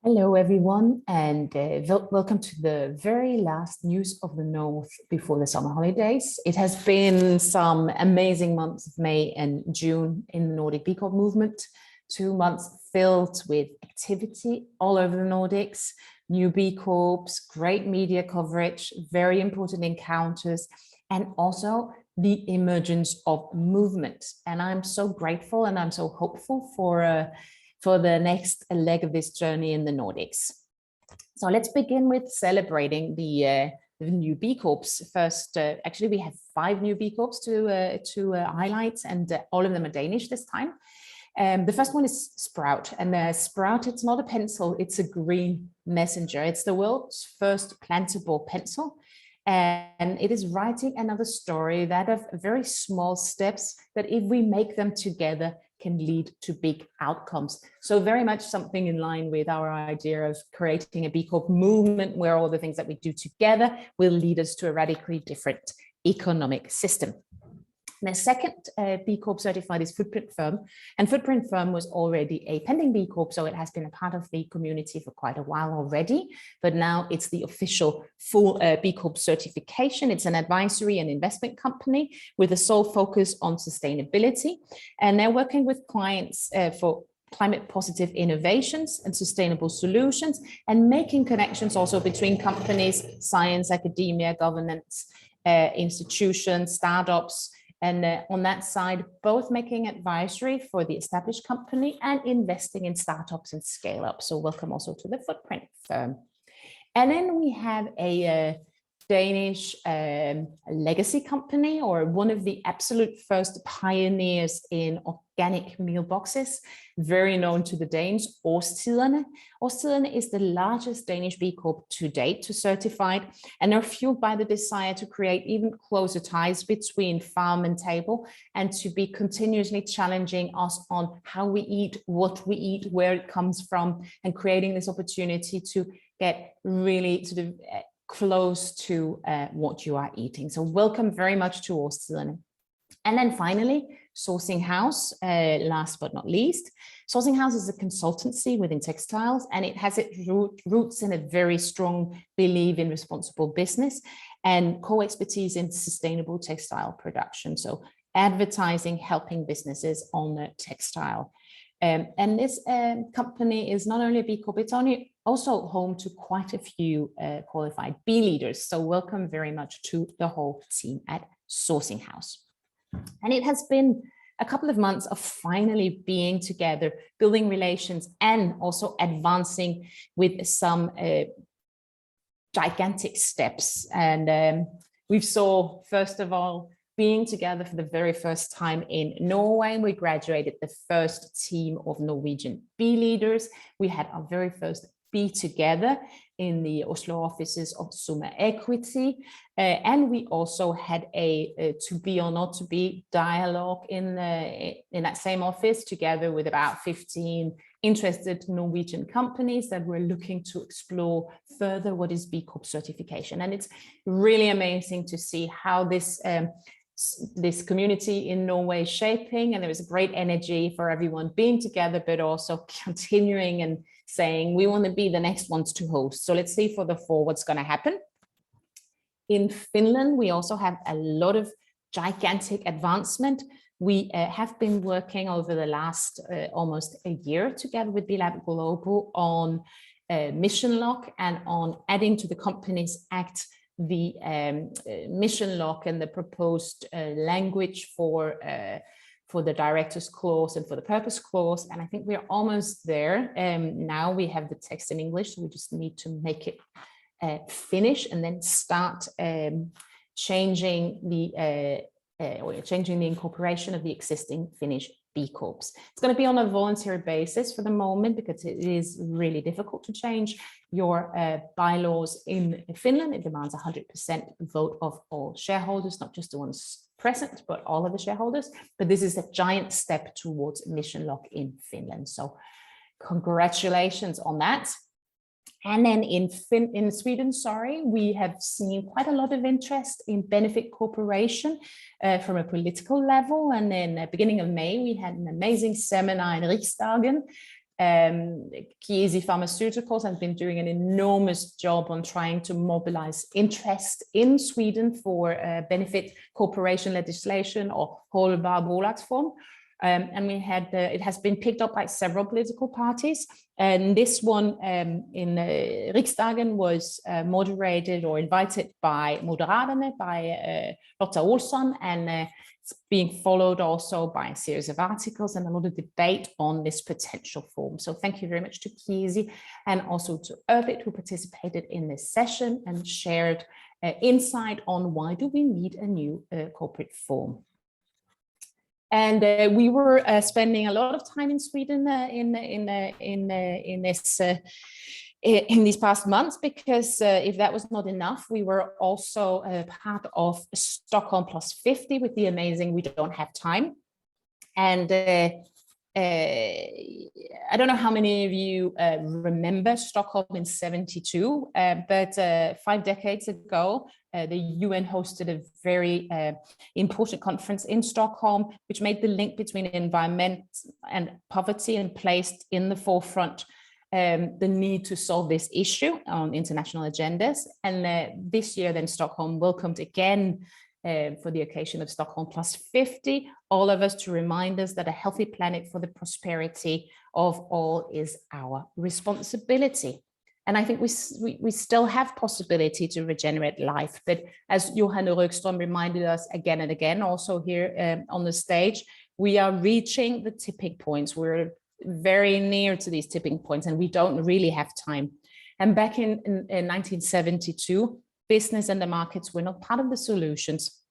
Hello, everyone, and welcome to the very last News of the North before the summer holidays. It has been some amazing months of May and June in the Nordic B Corp movement, 2 months filled with activity all over the Nordics, new B Corps, great media coverage, very important encounters, and also the emergence of movement. And I'm so grateful and I'm so hopeful for the next leg of this journey in the Nordics. So let's begin with celebrating the new B Corps. First, actually, we have 5 new B Corps to highlight, and all of them are Danish this time. The first one is Sprout, and Sprout, it's not a pencil, it's a green messenger. It's the world's first plantable pencil. And it is writing another story that of very small steps that if we make them together can lead to big outcomes. So very much something in line with our idea of creating a B Corp movement where all the things that we do together will lead us to a radically different economic system. The second B Corp certified is Footprint Firm, and Footprint Firm was already a pending B Corp, so it has been a part of the community for quite a while already, but now it's the official full B Corp certification. It's an advisory and investment company with a sole focus on sustainability, and they're working with clients for climate positive innovations and sustainable solutions, and making connections also between companies, science, academia, governance, institutions, startups. And on that side, both making advisory for the established company and investing in startups and scale up. So welcome also to the Footprint Firm. And then we have a Danish legacy company, or one of the absolute first pioneers in organic meal boxes, very known to the Danes, Årstiderne. Årstiderne is the largest Danish B Corp to date to certified, and are fueled by the desire to create even closer ties between farm and table, and to be continuously challenging us on how we eat, what we eat, where it comes from, and creating this opportunity to get really sort of close to what you are eating. So welcome very much to Årstiderne. And then finally, Sourcing House, last but not least. Sourcing House is a consultancy within textiles, and it has its roots in a very strong belief in responsible business and core expertise in sustainable textile production. So advertising, helping businesses on the textile. And this company is not only a B Corp, it's also home to quite a few qualified B leaders. So welcome very much to the whole team at Sourcing House. And it has been a couple of months of finally being together, building relations, and also advancing with some gigantic steps. And we saw, first of all, being together for the very first time in Norway. We graduated the first team of Norwegian B leaders. We had our very first Be Together in the Oslo offices of Summa Equity. And we also had a to be or not to be dialogue in that same office, together with about 15 interested Norwegian companies that were looking to explore further what is B Corp certification. And it's really amazing to see how this community in Norway is shaping, and there was a great energy for everyone being together, but also continuing and saying we want to be the next ones to host. So let's see for the fall what's going to happen. In Finland, we also have a lot of gigantic advancement. We have been working over the last almost a year together with B-Lab Global on Mission Lock, and on adding to the Companies Act the mission lock and the proposed language for the director's clause and for the purpose clause. And I think we're almost there. Now we have the text in English, so we just need to make it finish and then start changing the incorporation of the existing Finnish B Corps. It's going to be on a voluntary basis for the moment, because it is really difficult to change your bylaws in Finland. It demands 100% vote of all shareholders, not just the ones present, but all of the shareholders. But this is a giant step towards mission lock in Finland. So congratulations on that. And then in Sweden, we have seen quite a lot of interest in benefit corporation from a political level. And then at the beginning of May, we had an amazing seminar in Riksdagen Chiesi Pharmaceuticals has been doing an enormous job on trying to mobilize interest in Sweden for benefit corporation legislation or hållbar bolagsform. And we had it has been picked up by several political parties, and this one in Riksdagen was moderated or invited by Moderaterna, by Lotta Olsson, and it's being followed also by a series of articles and a lot of debate on this potential form. So thank you very much to Chiesi and also to Urbit, who participated in this session and shared insight on why do we need a new corporate form. And we were spending a lot of time in Sweden in these past months, because if that was not enough, we were also part of Stockholm Plus 50 with the amazing We Don't Have Time. And I don't know how many of you remember Stockholm in '72, but 5 decades ago, the UN hosted a very important conference in Stockholm, which made the link between environment and poverty and placed in the forefront the need to solve this issue on international agendas. And this year, then Stockholm welcomed again for the occasion of Stockholm Plus 50, all of us to remind us that a healthy planet for the prosperity of all is our responsibility. And I think we still have possibility to regenerate life. But as Johanna Rögström reminded us again and again, also here on the stage, we are reaching the tipping points. We're very near to these tipping points and we don't really have time. And back in 1972, business and the markets were not part of the solutions.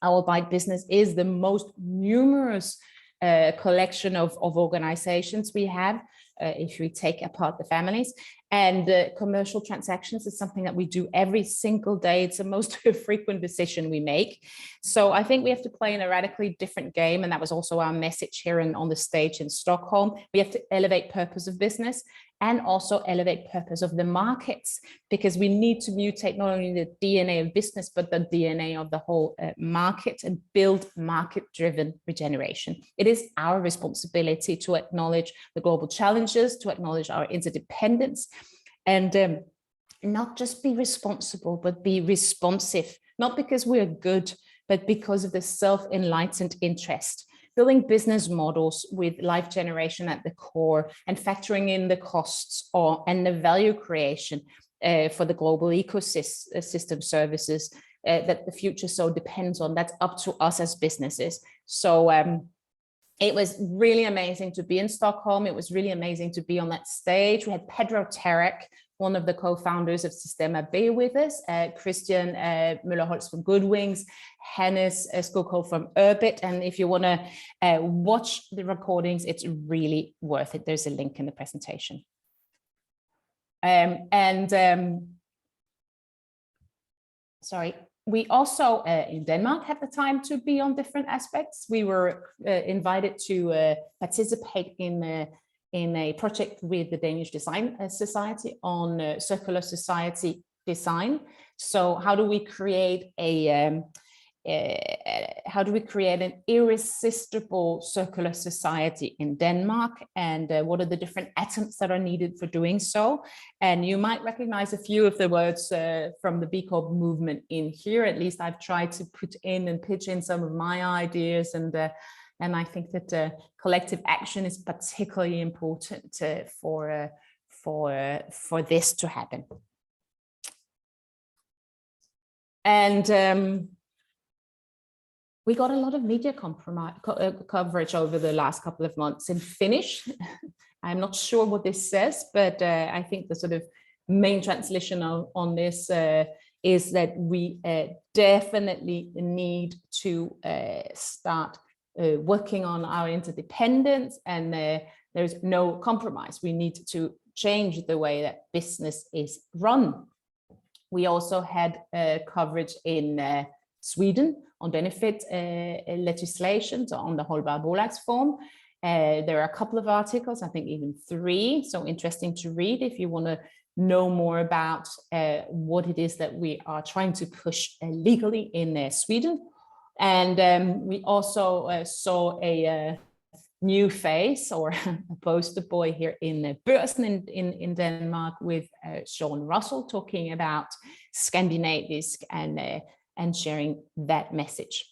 Our bike business is the most numerous collection of organizations we have, if we take apart the families. And commercial transactions is something that we do every single day. It's the most frequent decision we make. So I think we have to play in a radically different game. And that was also our message here on the stage in Stockholm. We have to elevate purpose of business and also elevate purpose of the markets, because we need to mutate not only the DNA of business, but the DNA of the whole market and build market-driven regeneration. It is our responsibility to acknowledge the global challenges, to acknowledge our interdependence, and not just be responsible, but be responsive, not because we're good, but because of the self-enlightened interest. Building business models with life generation at the core and factoring in the costs and the value creation for the global ecosystem services that the future so depends on. That's up to us as businesses. So it was really amazing to be in Stockholm. It was really amazing to be on that stage. We had Pedro Terek, one of the co-founders of Systema B, with us, Christian Müller-Holtz from Goodwings, Hannes Skogholm from Urbit. And if you want to watch the recordings, it's really worth it. There's a link in the presentation. Sorry. We also, in Denmark, had the time to be on different aspects. We were invited to participate in a project with the Danish Design Society on circular society design. So how do we create an irresistible circular society in Denmark, and what are the different atoms that are needed for doing so? And you might recognize a few of the words from the B Corp movement in here. At least I've tried to put in and pitch in some of my ideas, and I think that collective action is particularly important for this to happen. And we got a lot of media coverage over the last couple of months in Finnish. I'm not sure what this says, but I think the sort of main translation on this is that we definitely need to start working on our interdependence, and there's no compromise. We need to change the way that business is run. We also had coverage in Sweden on benefit legislation, so on the hållbar bolagsform. There are a couple of articles, I think even 3, so interesting to read if you want to know more about what it is that we are trying to push legally in Sweden. And we also saw a new face or a poster boy here in Børsen in Denmark with Sean Russell talking about Scandinavisk and sharing that message.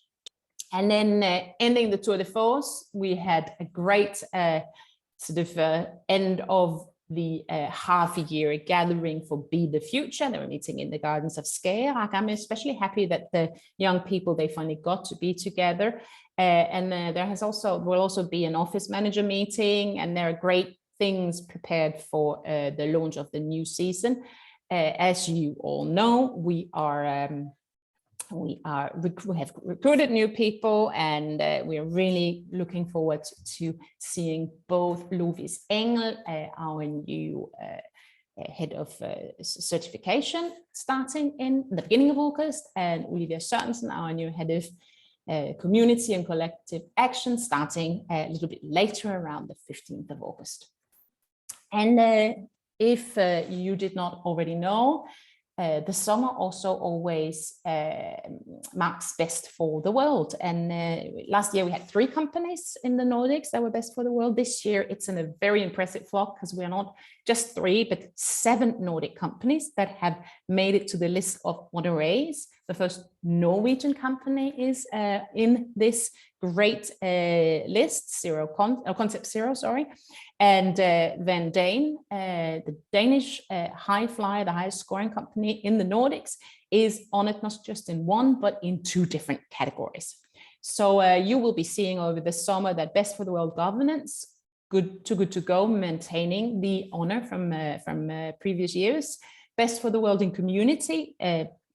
And then ending the Tour de Force, we had a great sort of end of the half a year gathering for Be the Future. They were meeting in the gardens of Skagerrak. I'm especially happy that the young people, they finally got to be together. And there will also be an office manager meeting, and there are great things prepared for the launch of the new season. As you all know, we have recruited new people, and we are really looking forward to seeing both Lovis Engel, our new head of certification, starting in the beginning of August, and Olivia Sørensen, our new head of community and collective action, starting a little bit later, around the 15th of August. And if you did not already know, the summer also always marks Best for the World. And last year we had 3 companies in the Nordics that were Best for the World. This year it's in a very impressive flock, because we are not just 3, but 7 Nordic companies that have made it to the list of honorees. The first Norwegian company is in this great list, Concept Zero, sorry. And Van Dane, the Danish high flyer, the highest scoring company in the Nordics, is honored not just in 1, but in 2 different categories. So you will be seeing over the summer that Best for the World Governance, good to go, maintaining the honor from previous years. Best for the World in Community,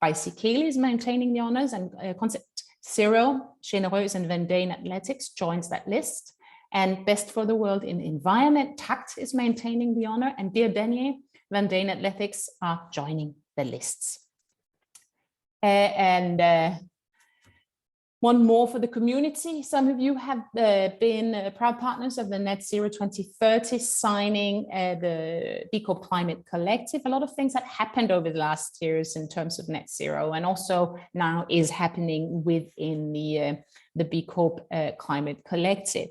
by Sikeli is maintaining the honors, and Concept Zero, Generøs and Van Dane Athletics joins that list. And Best for the World in Environment, Tact is maintaining the honor, and Dear Danier, Van Dane Athletics are joining the lists. One more for the community. Some of you have been proud partners of the Net Zero 2030, signing the B Corp Climate Collective. A lot of things that happened over the last years in terms of net zero, and also now is happening within the B Corp Climate Collective.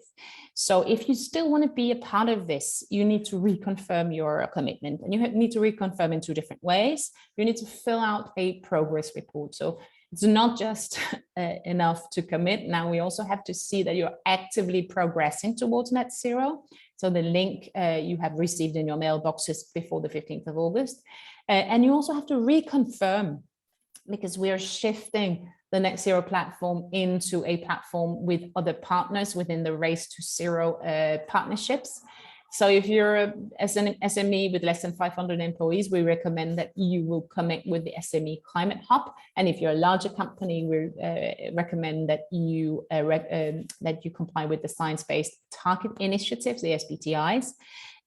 So if you still want to be a part of this, you need to reconfirm your commitment, and you need to reconfirm in 2 different ways. You need to fill out a progress report. So it's not just enough to commit. Now we also have to see that you're actively progressing towards net zero. So the link you have received in your mailboxes before the 15th of August. And you also have to reconfirm, because we are shifting the Net Zero platform into a platform with other partners within the Race to Zero partnerships. So if you're an SME with less than 500 employees, we recommend that you will connect with the SME Climate Hub. And if you're a larger company, we recommend that you comply with the Science-Based Target Initiatives, the SBTIs.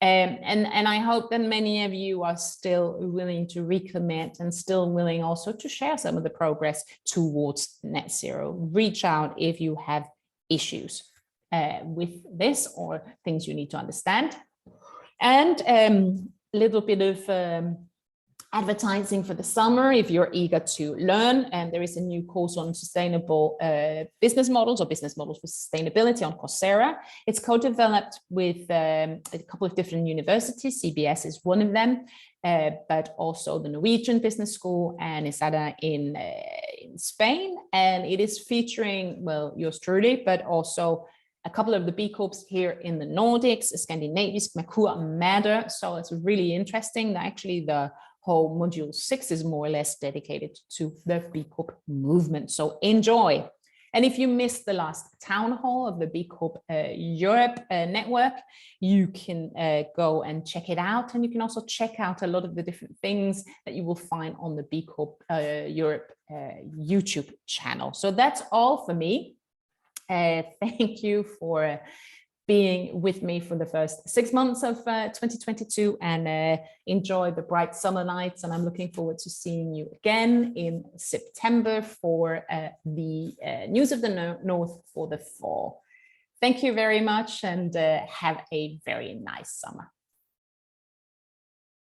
And I hope that many of you are still willing to recommit, and still willing also to share some of the progress towards net zero. Reach out if you have issues with this, or things you need to understand. And a little bit of advertising for the summer if you're eager to learn. And there is a new course on sustainable business models, or business models for sustainability, on Coursera. It's co-developed with a couple of different universities. CBS is one of them, but also the Norwegian Business School and ESADA in Spain. And it is featuring, well, yours truly, but also a couple of the B Corps here in the Nordics, Scandinavisk, Merkur, Matter. So it's really interesting. Actually, the whole module 6 is more or less dedicated to the B Corp movement. So enjoy. And if you missed the last town hall of the B Corp Europe network, you can go and check it out. And you can also check out a lot of the different things that you will find on the B Corp Europe YouTube channel. So that's all for me. Thank you for being with me for the first 6 months of 2022, and enjoy the bright summer nights. And I'm looking forward to seeing you again in September for the News of the North for the fall. Thank you very much, and have a very nice summer.